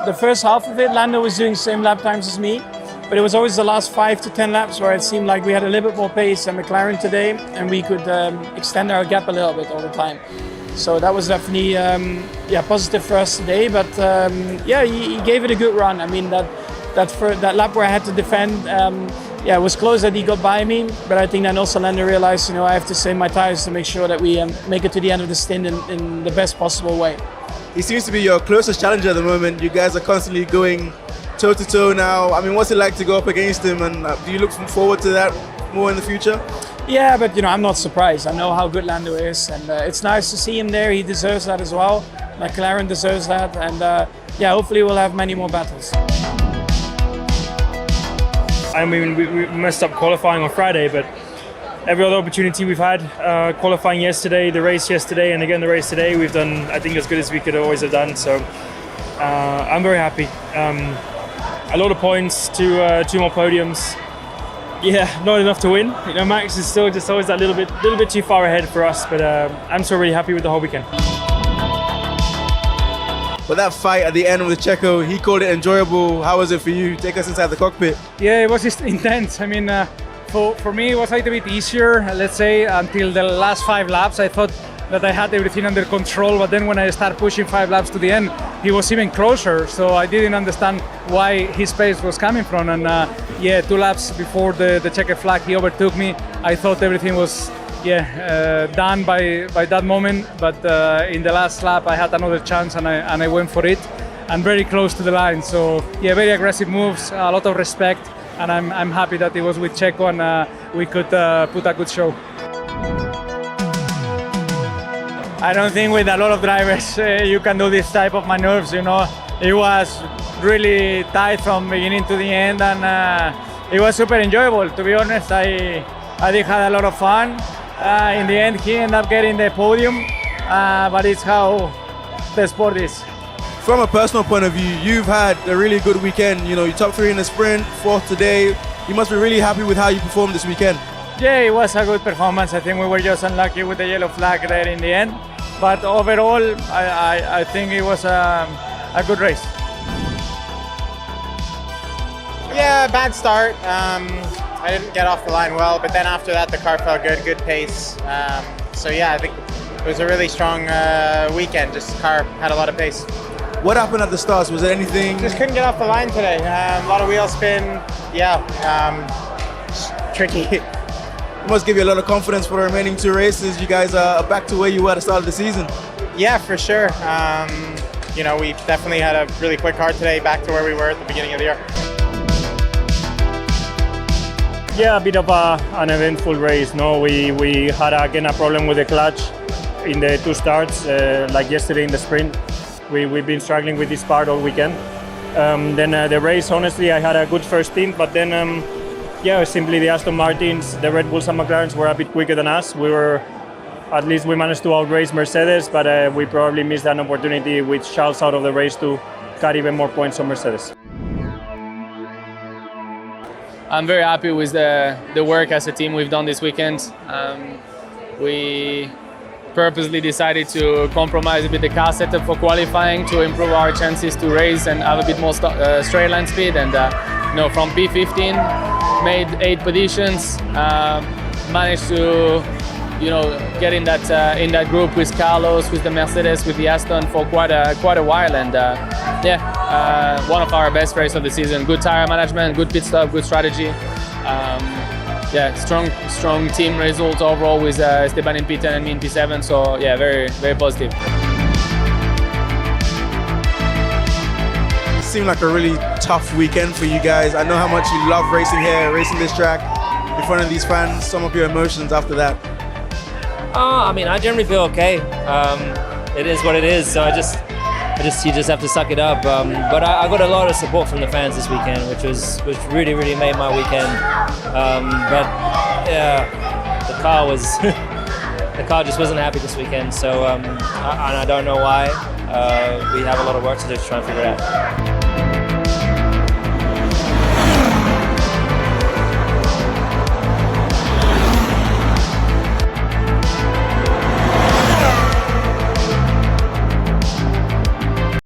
The first half of it, Lando was doing same lap times as me, but it was always the last 5 to 10 laps where it seemed like we had a little bit more pace than McLaren today, and we could extend our gap a little bit all the time. So that was definitely positive for us today. But he gave it a good run. I mean that lap where I had to defend, it was close that he got by me. But I think then also Lando realized, I have to save my tires to make sure that we make it to the end of the stint in the best possible way. He seems to be your closest challenger at the moment. You guys are constantly going toe to toe now. I mean, what's it like to go up against him? And do you look forward to that more in the future? Yeah, but I'm not surprised. I know how good Lando is, and it's nice to see him there. He deserves that as well. McLaren deserves that, and hopefully we'll have many more battles. I mean, we messed up qualifying on Friday, but every other opportunity we've had, qualifying yesterday, the race yesterday, and again the race today, we've done, I think, as good as we could always have done. So I'm very happy. A lot of points, two more podiums. Yeah, not enough to win. Max is still just always that little bit too far ahead for us, but I'm still really happy with the whole weekend. But that fight at the end with Checo, he called it enjoyable. How was it for you? Take us inside the cockpit. Yeah, it was just intense. I mean, for me, it was a little bit easier, let's say, until the last 5 laps. I thought that I had everything under control, but then when I started pushing 5 laps to the end, he was even closer, so I didn't understand why his pace was coming from. And 2 laps before the checkered flag, he overtook me. I thought everything was done by that moment, but in the last lap I had another chance and I went for it, and very close to the line. So very aggressive moves, a lot of respect, and I'm happy that it was with Checo and we could put a good show. I don't think with a lot of drivers you can do this type of maneuvers. It was really tight from beginning to the end, and it was super enjoyable. To be honest, I did have a lot of fun. In the end, he ended up getting the podium, but it's how the sport is. From a personal point of view, you've had a really good weekend. You top 3 in the sprint, 4th today. You must be really happy with how you performed this weekend. Yeah, it was a good performance. I think we were just unlucky with the yellow flag there in the end. But overall, I think it was a good race. Yeah, bad start. I didn't get off the line well, but then after that the car felt good pace. I think it was a really strong weekend. Just the car had a lot of pace. What happened at the starts? Was there anything? Just couldn't get off the line today. A lot of wheel spin. Tricky. It must give you a lot of confidence for the remaining 2 races. You guys are back to where you were at the start of the season. Yeah, for sure. We definitely had a really quick car today, back to where we were at the beginning of the year. Yeah, a bit of an eventful race. No, we had again a problem with the clutch in the 2 starts, like yesterday in the sprint. We've been struggling with this part all weekend. Then the race, honestly, I had a good first stint, but then simply the Aston Martins, the Red Bulls and McLarens were a bit quicker than us. At least we managed to outrace Mercedes, but we probably missed an opportunity with Charles out of the race to cut even more points on Mercedes. I'm very happy with the work as a team we've done this weekend. We purposely decided to compromise a bit the car setup for qualifying to improve our chances to race and have a bit more straight line speed. And from P15, made 8 positions, managed to get in that group with Carlos, with the Mercedes, with the Aston for quite a while. And one of our best races of the season. Good tire management, good pit stop, good strategy. Strong team results overall with Esteban in P10 and me in P7. So very, very positive. It seemed like a really tough weekend for you guys. I know how much you love racing here, racing this track in front of these fans. Some of your emotions after that. I generally feel okay. It is what it is. So you just have to suck it up. But I got a lot of support from the fans this weekend, which really, really made my weekend. The car just wasn't happy this weekend. So and I don't know why. We have a lot of work to do to try and figure it out.